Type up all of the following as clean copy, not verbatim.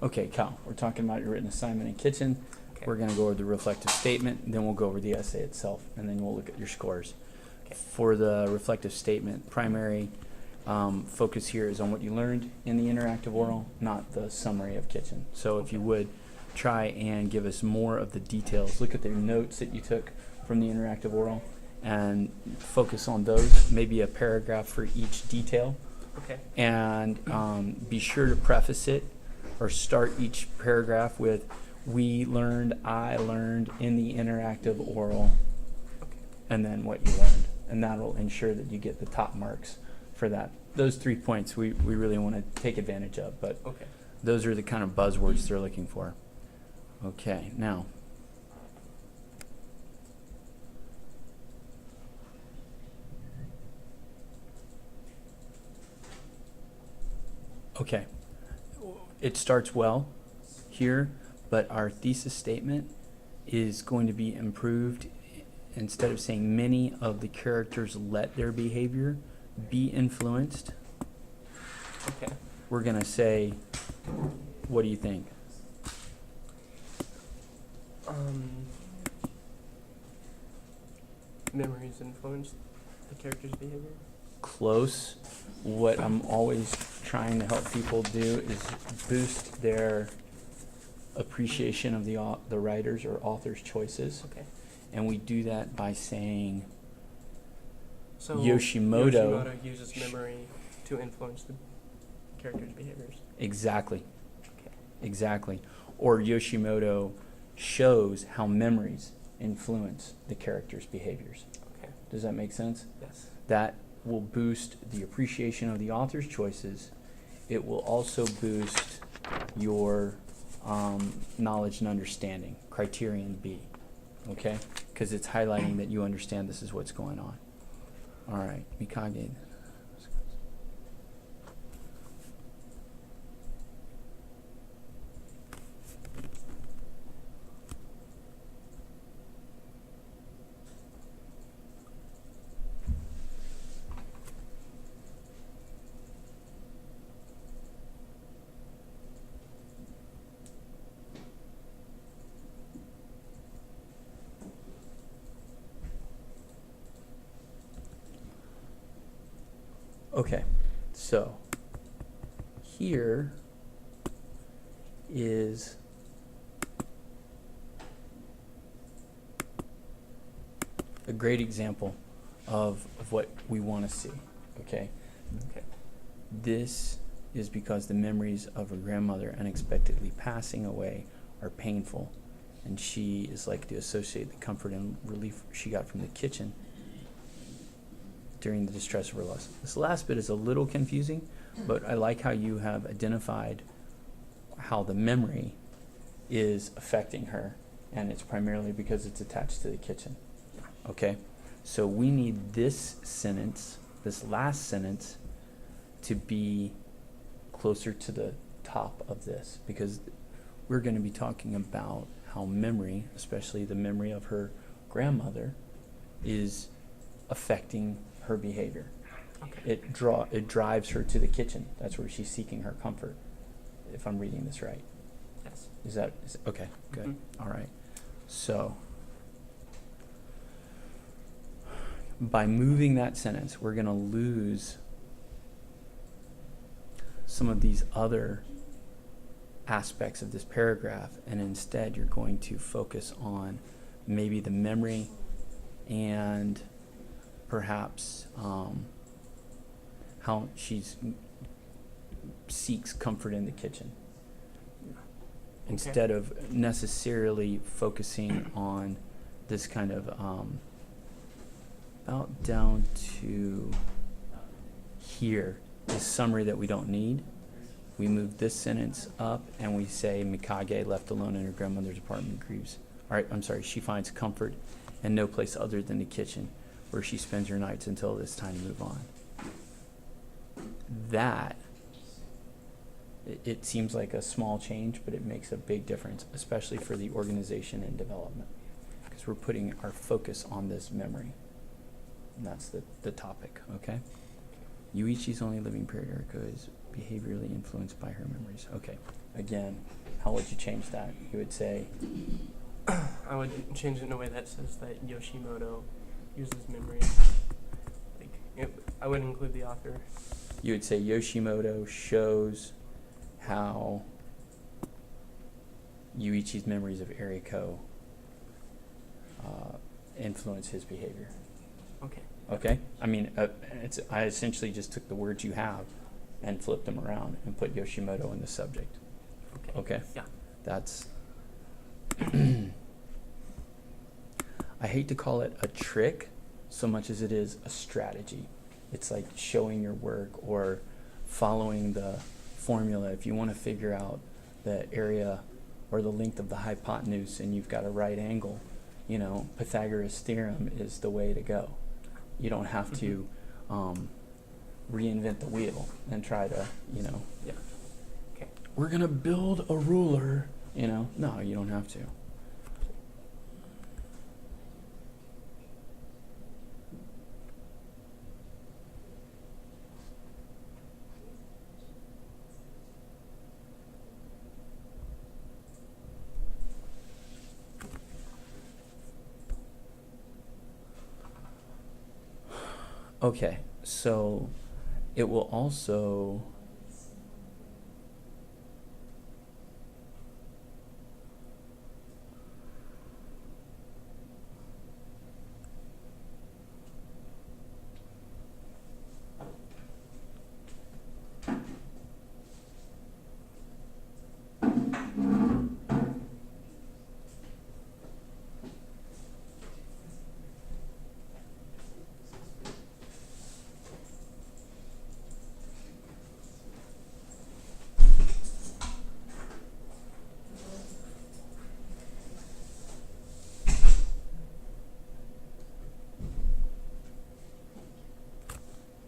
Okay, Kyle, we're talking about your written assignment in kitchen. Okay. We're going to go over the reflective statement, and then we'll go over the essay itself, and then we'll look at your scores. Okay. For the reflective statement, primary focus here is on what you learned in the interactive oral, not the summary of kitchen. So if you would, try and give us more of the details. Look at the notes that you took from the interactive oral and focus on those, maybe a paragraph for each detail. Okay. And be sure to preface it or start each paragraph with "we learned," "I learned" in the interactive oral, Okay. and then what you learned. And that'll ensure that you get the top marks for that. Those 3 points we really want to take advantage of, but Okay. those are the kind of buzzwords they're looking for. Okay, now. Okay, it starts well here, but our thesis statement is going to be improved. Instead of saying many of the characters let their behavior be influenced, Okay. we're going to say, what do you think? Memories influence the character's behavior. Close. What I'm always trying to help people do is boost their appreciation of the writer's or author's choices. Okay. And we do that by saying So Yoshimoto uses memory to influence the character's behaviors. exactly. Okay. Exactly. Or Yoshimoto shows how memories influence the character's behaviors. Okay. Does that make sense? Yes. That will boost the appreciation of the author's choices. It will also boost your knowledge and understanding, criterion B, okay? Because it's highlighting that you understand this is what's going on. All right, Mikage. Okay, so here is a great example of what we want to see, okay? Okay. This is because the memories of her grandmother unexpectedly passing away are painful, and she is like to associate the comfort and relief she got from the kitchen during the distress of her loss. This last bit is a little confusing, but I like how you have identified how the memory is affecting her, and it's primarily because it's attached to the kitchen. Okay? So we need this sentence, this last sentence, to be closer to the top of this, because we're going to be talking about how memory, especially the memory of her grandmother, is affecting her behavior. Okay. It drives her to the kitchen. That's where she's seeking her comfort, if I'm reading this right. Yes. Okay, good. Mhm. All right. So by moving that sentence, we're going to lose some of these other aspects of this paragraph, and instead you're going to focus on maybe the memory and perhaps how she seeks comfort in the kitchen, instead of necessarily focusing on this kind of about down to here, this summary that we don't need. We move this sentence up and we say Mikage, left alone in her grandmother's apartment, grieves. All right, I'm sorry, she finds comfort in no place other than the kitchen, where she spends her nights until it's time to move on. That, it seems like a small change, but it makes a big difference, especially for the organization and development, because we're putting our focus on this memory. And that's the topic, okay? Yuichi's only living period, Eriko is behaviorally influenced by her memories. Okay. Again, how would you change that? You would say, I would change it in a way that says that Yoshimoto uses memory. I would include the author. you would say Yoshimoto shows how Yuichi's memories of Eriko influence his behavior. Okay. Okay? I mean, I essentially just took the words you have and flipped them around and put Yoshimoto in the subject. Okay. Okay? Yeah. That's... I hate to call it a trick so much as it is a strategy. It's like showing your work or following the formula. If you want to figure out the area or the length of the hypotenuse and you've got a right angle, you know, Pythagoras' theorem is the way to go. You don't have to reinvent the wheel and try to, you know, Yeah. Okay. we're going to build a ruler, you know. No, you don't have to. Okay, so it will also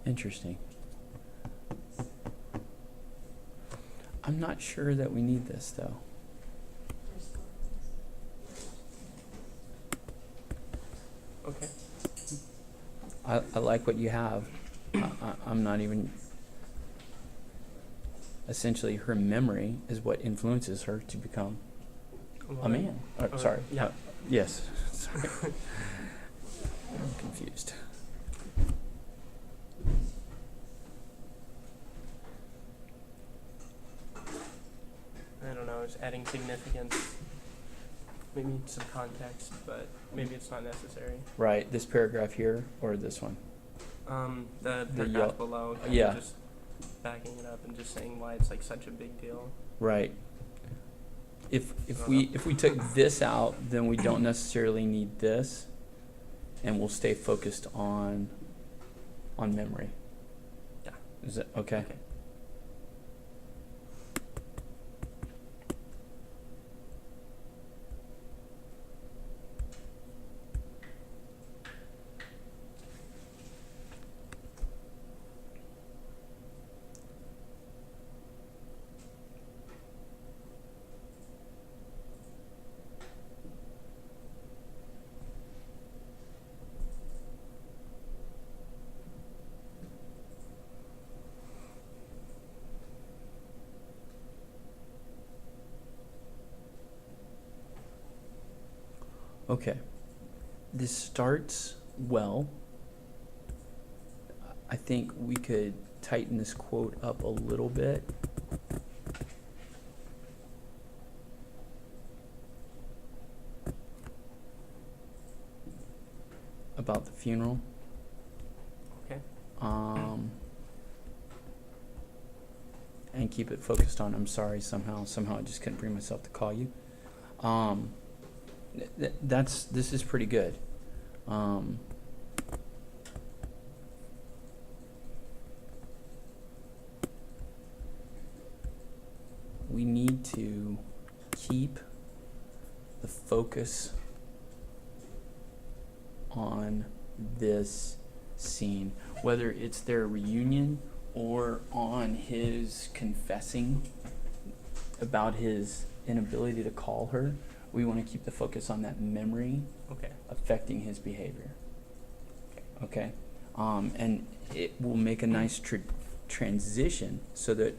interesting. I'm not sure that we need this though. Okay. I like what you have. I'm not even... Essentially, her memory is what influences her to become a man. Sorry. Yeah. Yes. Sorry. I'm confused. I don't know, just adding significance, maybe some context, but maybe it's not necessary. Right. This paragraph here or this one? The The paragraph below, kind of yeah. just backing it up and just saying why it's like such a big deal. Right. If we took this out, then we don't necessarily need this, and we'll stay focused on memory. Yeah. Is that okay? Okay. Okay. This starts well. I think we could tighten this quote up a little bit. About the funeral. Okay. And keep it focused on I'm sorry somehow I just couldn't bring myself to call you. This is pretty good. We need to keep the focus on this scene, whether it's their reunion or on his confessing about his inability to call her. We want to keep the focus on that memory Okay. affecting his behavior. Okay? And it will make a nice transition so that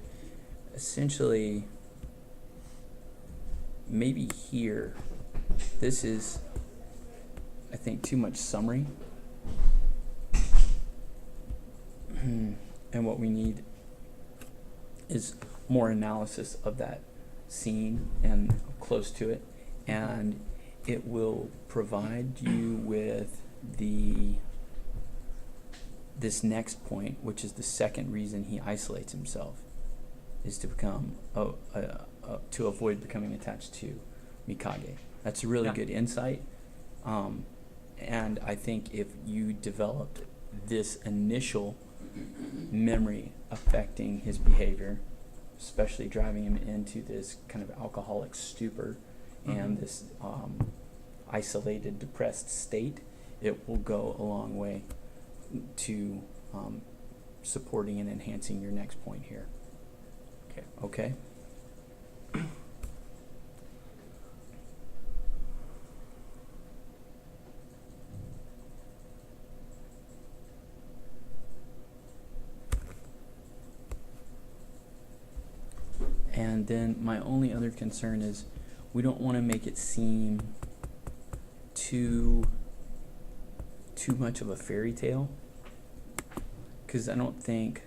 essentially maybe here, this is, I think, too much summary. And what we need is more analysis of that scene and close to it. And it will provide you with this next point, which is the second reason he isolates himself, is to become to avoid becoming attached to Mikage. That's a really good insight, and I think if you developed this initial memory affecting his behavior, especially driving him into this kind of alcoholic stupor and this isolated, depressed state, it will go a long way to supporting and enhancing your next point here. Okay? And then my only other concern is we don't want to make it seem too much of a fairy tale, because I don't think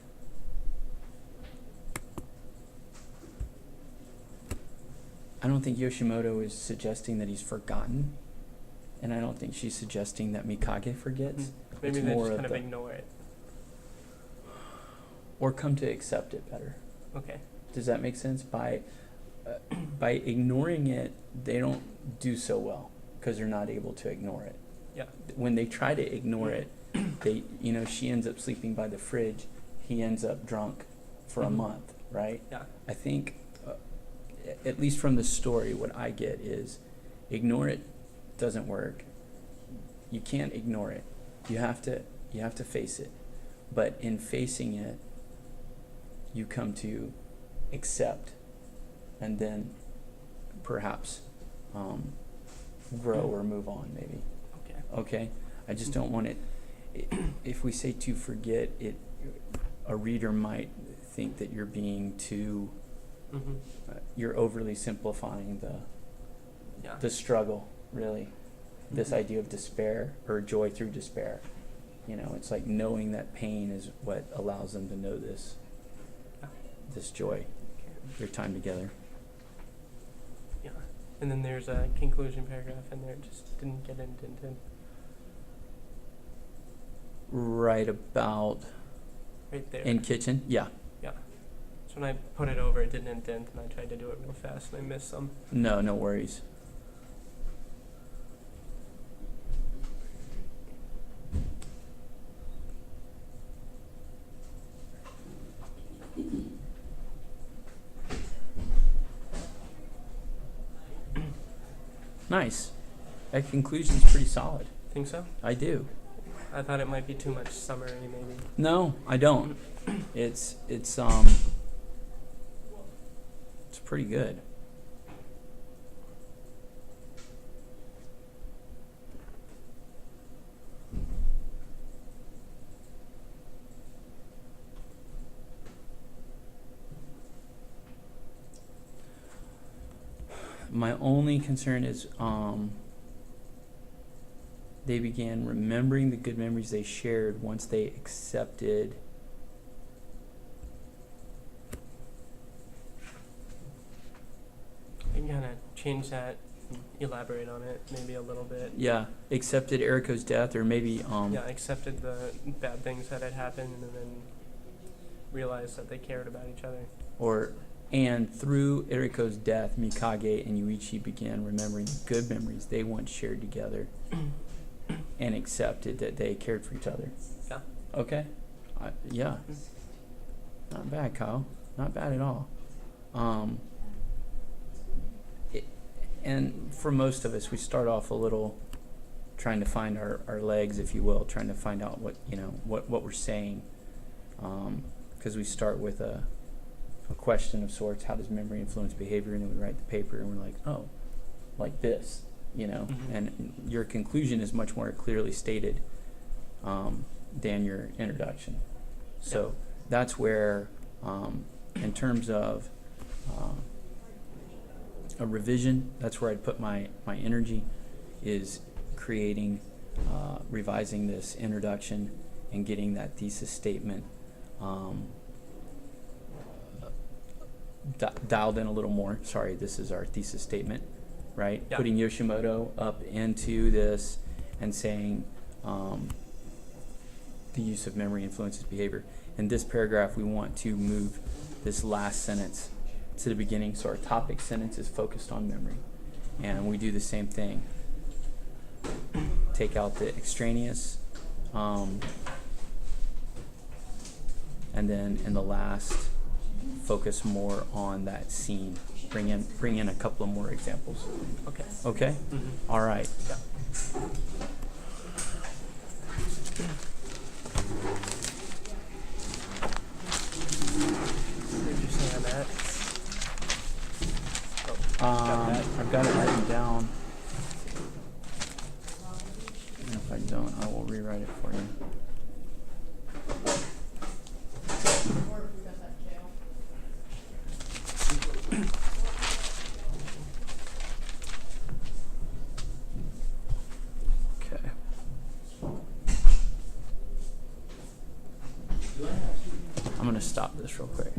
Yoshimoto is suggesting that he's forgotten, and I don't think she's suggesting that Mikage forgets. Maybe It's they more just of kind of ignore it. or come to accept it better. Okay. Does that make sense? By ignoring it, they don't do so well because they're not able to ignore it. Yeah. When they try to ignore it, she ends up sleeping by the fridge. He ends up drunk for a month, right? Yeah. I think, at least from the story, what I get is ignore it doesn't work. You can't ignore it. You have to face it. But in facing it, you come to accept and then perhaps grow or move on, maybe. Okay? I just don't want it, if we say to forget it, a reader might think that you're being too, you're overly simplifying the struggle, really. This idea of despair or joy through despair. It's like knowing that pain is what allows them to know this joy, their time together. Yeah. And then there's a conclusion paragraph in there, just didn't get indented. Right about Right there. in kitchen? Yeah. Yeah. So when I put it over, it didn't indent, and I tried to do it real fast, and I missed some. No worries. Nice. That conclusion's pretty solid. Think so? I do. I thought it might be too much summary, maybe. No, I don't. It's pretty good. My only concern is they began remembering the good memories they shared once they accepted You can kind of change that, elaborate on it maybe a little bit. accepted Eriko's death, or maybe Accepted the bad things that had happened, and then realized that they cared about each other. And through Eriko's death, Mikage and Yuichi began remembering the good memories they once shared together and accepted that they cared for each other. Yeah. Okay? Not bad, Kyle. Not bad at all. And for most of us, we start off a little trying to find our legs, if you will, trying to find out what we're saying. Because we start with a question of sorts, how does memory influence behavior, and then we write the paper and we're like, oh, like this, and your conclusion is much more clearly stated Dan, your introduction. So that's where, in terms of a revision, that's where I'd put my energy, is creating, revising this introduction and getting that thesis statement dialed in a little more. Sorry, this is our thesis statement, right? Yeah. Putting Yoshimoto up into this and saying the use of memory influences behavior. In this paragraph, we want to move this last sentence to the beginning, so our topic sentence is focused on memory. And we do the same thing. Take out the extraneous, and then in the last, focus more on that scene. Bring in a couple of more examples. Okay. Okay? Mm-hmm. All right. Yeah. Where'd you say I'm at? Oh, got that. I've got it written down. And if I don't, I will rewrite it for you. Okay. I'm going to stop this real quick.